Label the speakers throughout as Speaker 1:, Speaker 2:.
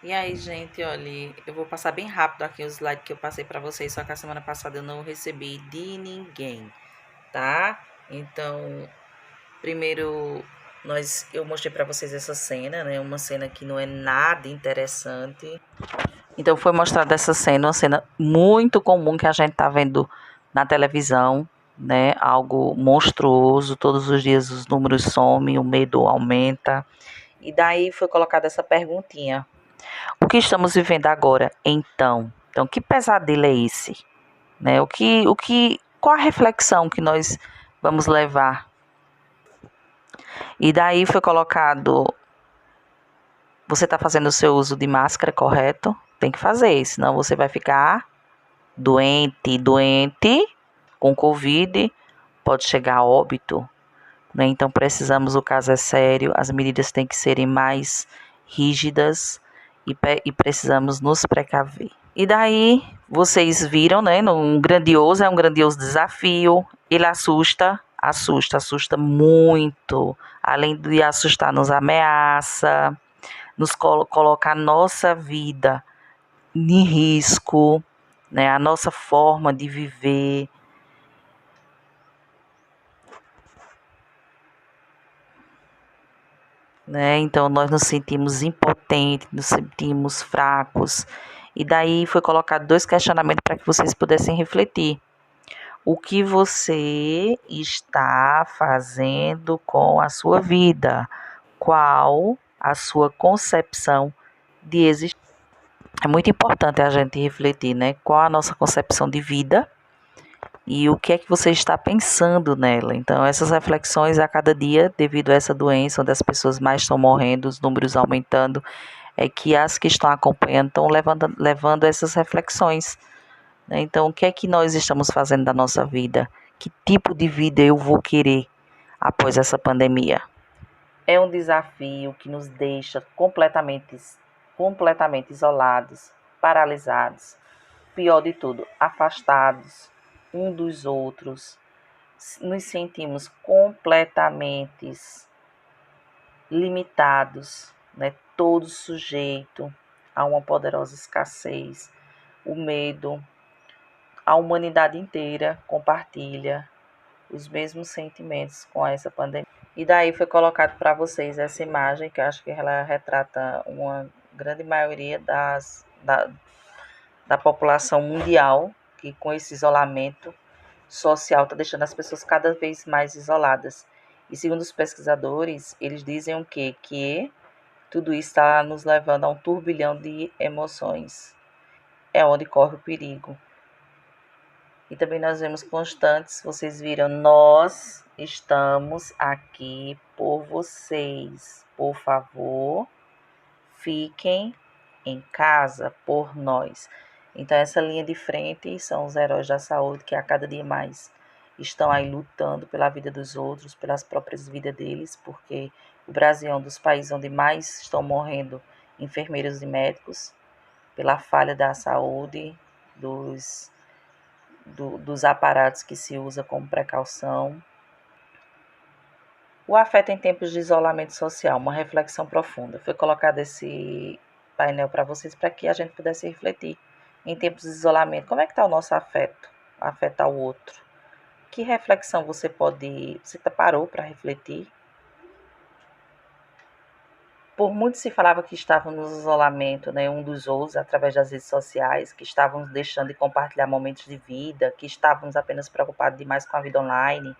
Speaker 1: E aí, gente, olha, eu vou passar bem rápido aqui os slides que eu passei para vocês, só que a semana passada eu não recebi de ninguém, tá? Então, primeiro, eu mostrei para vocês essa cena, né? Uma cena que não é nada interessante. Então, foi mostrada essa cena, uma cena muito comum que a gente tá vendo na televisão, né? Algo monstruoso, todos os dias os números somem, o medo aumenta. E daí foi colocada essa perguntinha: o que estamos vivendo agora, então? Então, que pesadelo é esse? Né? Qual a reflexão que nós vamos levar? E daí foi colocado, você está fazendo o seu uso de máscara, correto? Tem que fazer, senão você vai ficar doente, com Covid, pode chegar a óbito. Né? Então, precisamos, o caso é sério, as medidas têm que serem mais rígidas e precisamos nos precaver. E daí, vocês viram, né? É um grandioso desafio. Ele assusta muito. Além de assustar, nos ameaça, nos coloca a nossa vida em risco, né? A nossa forma de viver. Né? Então, nós nos sentimos impotentes, nos sentimos fracos. E daí foi colocado 2 questionamentos para que vocês pudessem refletir. O que você está fazendo com a sua vida? Qual a sua concepção de existência? É muito importante a gente refletir, né? Qual a nossa concepção de vida e o que é que você está pensando nela. Então, essas reflexões a cada dia, devido a essa doença, onde as pessoas mais estão morrendo, os números aumentando, é que as que estão acompanhando estão levando essas reflexões. Né? Então, o que é que nós estamos fazendo da nossa vida? Que tipo de vida eu vou querer após essa pandemia? É um desafio que nos deixa completamente isolados, paralisados, pior de tudo, afastados um dos outros, nos sentimos completamente limitados, né? Todo sujeito a uma poderosa escassez, o medo, a humanidade inteira compartilha os mesmos sentimentos com essa pandemia. E daí foi colocado para vocês essa imagem, que eu acho que ela retrata uma grande maioria da população mundial, que com esse isolamento social está deixando as pessoas cada vez mais isoladas. E segundo os pesquisadores, eles dizem o quê? Que tudo isso está nos levando a um turbilhão de emoções. É onde corre o perigo. E também nós vemos constantes, vocês viram, nós estamos aqui por vocês. Por favor, fiquem em casa por nós. Então, essa linha de frente são os heróis da saúde que a cada dia mais estão aí lutando pela vida dos outros, pelas próprias vidas deles, porque o Brasil é um dos países onde mais estão morrendo enfermeiros e médicos pela falha da saúde, dos aparatos que se usa como precaução. O afeto em tempos de isolamento social, uma reflexão profunda. Foi colocado esse painel para vocês para que a gente pudesse refletir. Em tempos de isolamento, como é que está o nosso afeto? Afetar o outro. Que reflexão você parou para refletir? Por muito se falava que estávamos no isolamento, né, um dos outros, através das redes sociais, que estávamos deixando de compartilhar momentos de vida, que estávamos apenas preocupados demais com a vida online.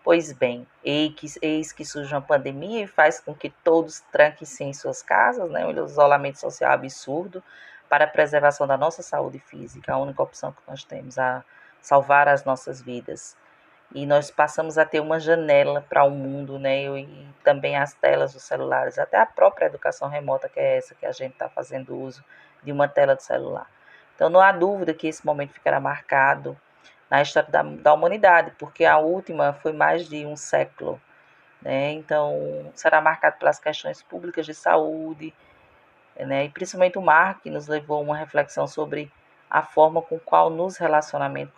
Speaker 1: Pois bem, eis que surge uma pandemia e faz com que todos tranquem-se em suas casas, né, um isolamento social absurdo, para a preservação da nossa saúde física, a única opção que nós temos a salvar as nossas vidas. E nós passamos a ter uma janela para o mundo, né? E também as telas dos celulares, até a própria educação remota, que é essa que a gente está fazendo uso de uma tela do celular. Então, não há dúvida que esse momento ficará marcado na história da humanidade, porque a última foi mais de um século, né? Então, será marcado pelas questões públicas de saúde, né? E principalmente o mar, que nos levou a uma reflexão sobre a forma com qual nos relacionamos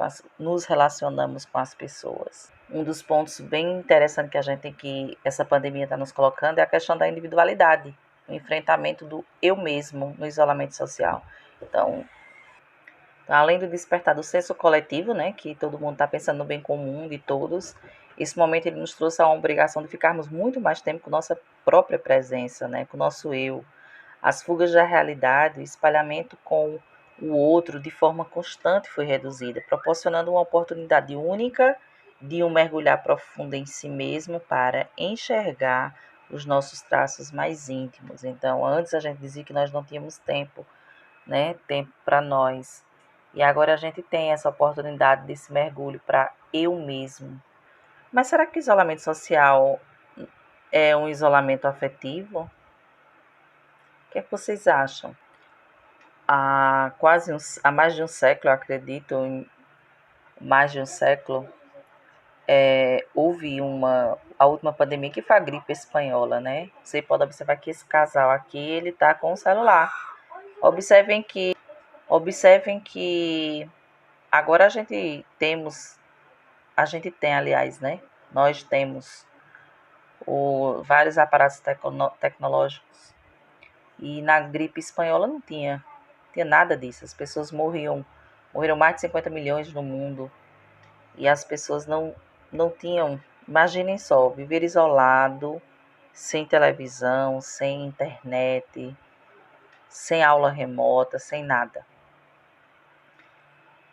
Speaker 1: com as pessoas. Um dos pontos bem interessantes que essa pandemia está nos colocando é a questão da individualidade. o enfrentamento do eu mesmo no isolamento social. Então, além do despertar do senso coletivo, né, que todo mundo está pensando no bem comum de todos, esse momento ele nos trouxe a obrigação de ficarmos muito mais tempo com nossa própria presença, né, com o nosso eu, as fugas da realidade, o espalhamento com o outro de forma constante foi reduzida, proporcionando uma oportunidade única de um mergulhar profundo em si mesmo para enxergar os nossos traços mais íntimos. Então, antes a gente dizia que nós não tínhamos tempo, né, tempo para nós. E agora a gente tem essa oportunidade desse mergulho para eu mesmo. Mas será que o isolamento social é um isolamento afetivo? O que é que vocês acham? Há mais de um século, eu acredito, em mais de um século, houve a última pandemia que foi a gripe espanhola, né? Você pode observar que esse casal aqui, ele tá com o celular. Observem que agora a gente tem, aliás, né? Nós temos vários aparatos tecnológicos e na gripe espanhola não tinha nada disso. As pessoas morreram mais de 50 milhões no mundo e as pessoas não tinham, imaginem só, viver isolado, sem televisão, sem internet, sem aula remota, sem nada.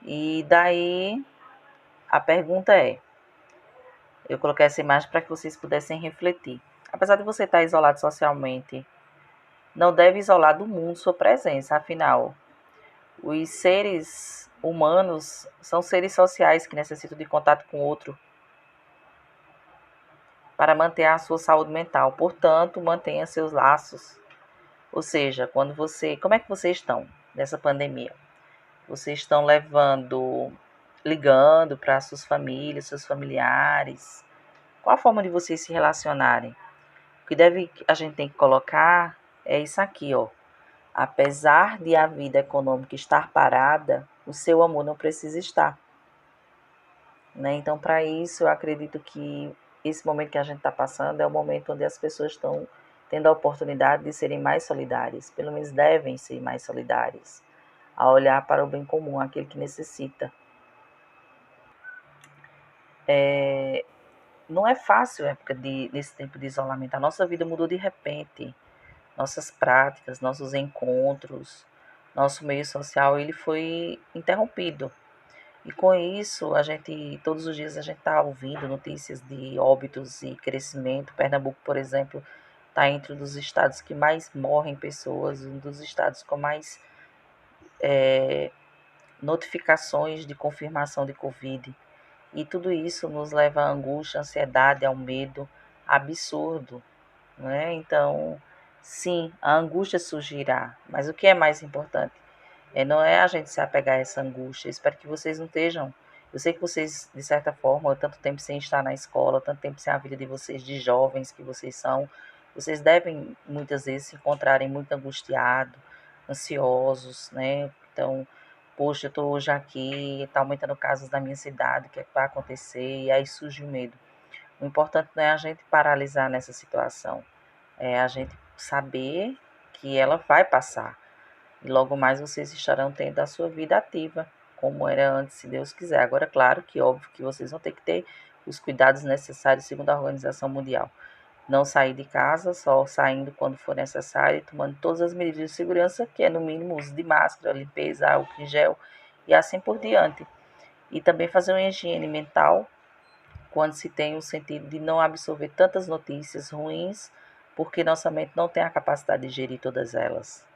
Speaker 1: E daí a pergunta é, eu coloquei essa imagem para que vocês pudessem refletir. Apesar de você estar isolado socialmente, não deve isolar do mundo sua presença, afinal, os seres humanos são seres sociais que necessitam de contato com o outro para manter a sua saúde mental. Portanto, mantenha seus laços. Ou seja, como é que vocês estão nessa pandemia? Vocês estão ligando para suas famílias, seus familiares? Qual a forma de vocês se relacionarem? O que a gente tem que colocar é isso aqui, ó. Apesar de a vida econômica estar parada, o seu amor não precisa estar, né? Então, para isso, eu acredito que esse momento que a gente está passando é o momento onde as pessoas estão tendo a oportunidade de serem mais solidárias, pelo menos devem ser mais solidárias, a olhar para o bem comum, aquele que necessita. Não é fácil nesse tempo de isolamento. A nossa vida mudou de repente. Nossas práticas, nossos encontros, nosso meio social, ele foi interrompido. E com isso, todos os dias a gente está ouvindo notícias de óbitos e crescimento. Pernambuco, por exemplo, está entre um dos estados que mais morrem pessoas, um dos estados com mais notificações de confirmação de Covid. E tudo isso nos leva à angústia, à ansiedade, ao medo absurdo, né? Então, sim, a angústia surgirá, mas o que é mais importante? Não é a gente se apegar a essa angústia. Eu espero que vocês não estejam. Eu sei que vocês, de certa forma, tanto tempo sem estar na escola, tanto tempo sem a vida de vocês, de jovens que vocês são, vocês devem muitas vezes se encontrarem muito angustiados, ansiosos, né? Então, poxa, eu estou hoje aqui, está aumentando casos na minha cidade, o que é que vai acontecer? E aí surge o medo. O importante não é a gente paralisar nessa situação, é a gente saber que ela vai passar. E logo mais vocês estarão tendo a sua vida ativa, como era antes, se Deus quiser. Agora, claro que óbvio que vocês vão ter que ter os cuidados necessários segundo a Organização Mundial. Não sair de casa, só saindo quando for necessário, tomando todas as medidas de segurança, que é no mínimo o uso de máscara, limpeza, álcool em gel e assim por diante. E também fazer uma higiene mental quando se tem o sentido de não absorver tantas notícias ruins, porque nossa mente não tem a capacidade de gerir todas elas.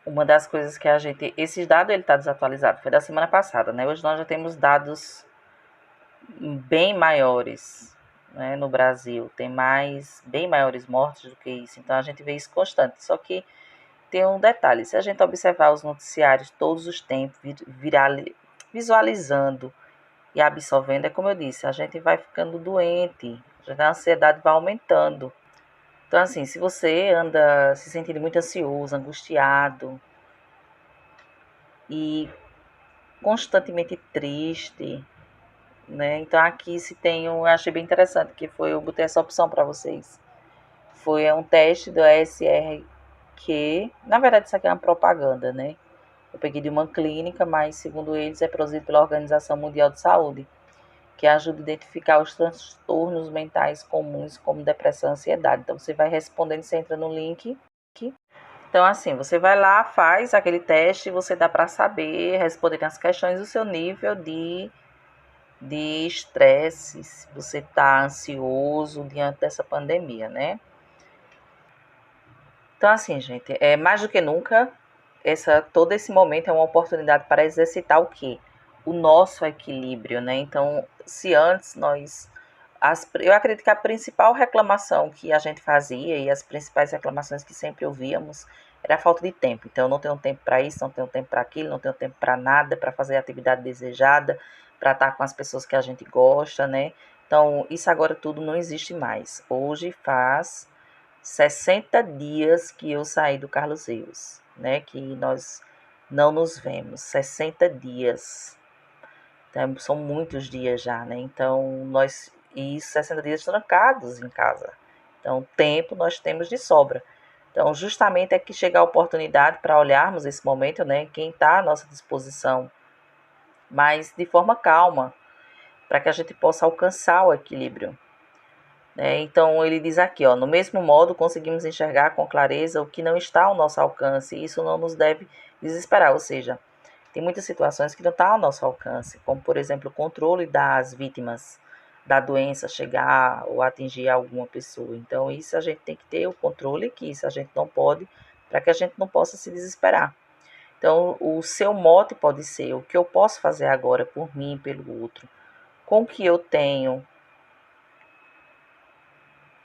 Speaker 1: Uma das coisas que esse dado ele está desatualizado, foi da semana passada, né? Hoje nós já temos dados bem maiores, né, no Brasil. Tem bem maiores mortes do que isso. Então a gente vê isso constante. Só que tem um detalhe, se a gente observar os noticiários todos os tempos, visualizando e absorvendo, é como eu disse, a gente vai ficando doente, a ansiedade vai aumentando. Então, assim, se você anda se sentindo muito ansioso, angustiado e constantemente triste, né? Então, aqui se tem eu achei bem interessante, que foi, eu botei essa opção para vocês. foi um teste do SRQ. Na verdade, isso aqui é uma propaganda, né? Eu peguei de uma clínica, mas, segundo eles, é produzido pela Organização Mundial de Saúde, que ajuda a identificar os transtornos mentais comuns, como depressão e ansiedade. Então, você vai respondendo, você entra no link. Então, assim, você vai lá, faz aquele teste e você dá para saber, responder as questões do seu nível de estresse, se você está ansioso diante dessa pandemia, né? Então, assim, gente, mais do que nunca, todo esse momento é uma oportunidade para exercitar o quê? O nosso equilíbrio, né? Então, se antes eu acredito que a principal reclamação que a gente fazia e as principais reclamações que sempre ouvíamos era a falta de tempo. Então, eu não tenho tempo para isso, não tenho tempo para aquilo, não tenho tempo para nada, para fazer a atividade desejada, para estar com as pessoas que a gente gosta, né? Então, isso agora tudo não existe mais. Hoje faz 60 dias que eu saí do Carlos Rios, né? Que nós não nos vemos. 60 dias. Então, são muitos dias já, né? Então, e 60 dias trancados em casa. Então, tempo nós temos de sobra. Então, justamente é que chega a oportunidade para olharmos esse momento, né? Quem está à nossa disposição, mas de forma calma, para que a gente possa alcançar o equilíbrio. Então, ele diz aqui, ó, no mesmo modo, conseguimos enxergar com clareza o que não está ao nosso alcance, e isso não nos deve desesperar, ou seja, tem muitas situações que não estão ao nosso alcance, como, por exemplo, o controle das vítimas da doença chegar ou atingir alguma pessoa. Então, isso a gente tem que ter o controle, que isso a gente não pode, para que a gente não possa se desesperar. Então, o seu mote pode ser o que eu posso fazer agora por mim e pelo outro, com o que eu tenho,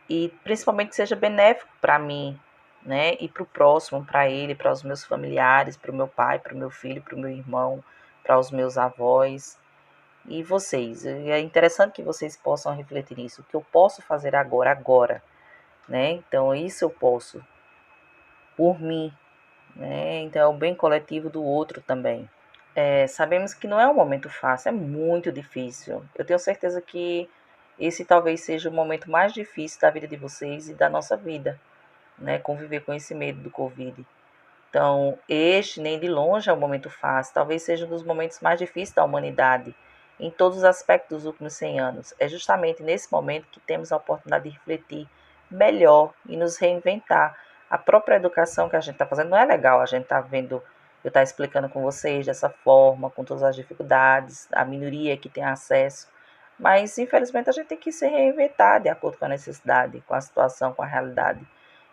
Speaker 1: e principalmente que seja benéfico para mim, né? E para o próximo, para ele, para os meus familiares, para o meu pai, para o meu filho, para o meu irmão, para os meus avós e vocês. E é interessante que vocês possam refletir isso. O que eu posso fazer agora, né? Então, isso eu posso por mim, né? Então, é o bem coletivo do outro também. Sabemos que não é um momento fácil, é muito difícil. Eu tenho certeza que esse talvez seja o momento mais difícil da vida de vocês e da nossa vida, né? Conviver com esse medo do Covid. Então, este nem de longe é um momento fácil, talvez seja um dos momentos mais difíceis da humanidade, em todos os aspectos dos últimos 100 anos. É justamente nesse momento que temos a oportunidade de refletir melhor e nos reinventar. A própria educação que a gente está fazendo não é legal, a gente está vendo, eu estar explicando com vocês dessa forma, com todas as dificuldades, a minoria que tem acesso, mas infelizmente a gente tem que se reinventar de acordo com a necessidade, com a situação, com a realidade.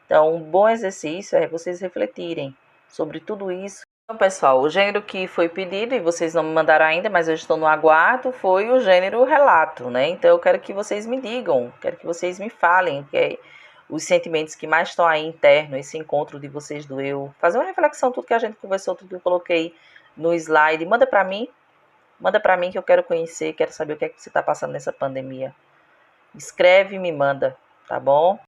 Speaker 1: Então, um bom exercício é vocês refletirem sobre tudo isso. Então, pessoal, o gênero que foi pedido, e vocês não me mandaram ainda, mas eu estou no aguardo, foi o gênero relato, né? Então, eu quero que vocês me digam, quero que vocês me falem, os sentimentos que mais estão aí interno, esse encontro de vocês do eu. Fazer uma reflexão, tudo que a gente conversou, tudo que eu coloquei no slide. Manda para mim que eu quero conhecer, quero saber o que é que você está passando nessa pandemia. Escreve e me manda, tá bom?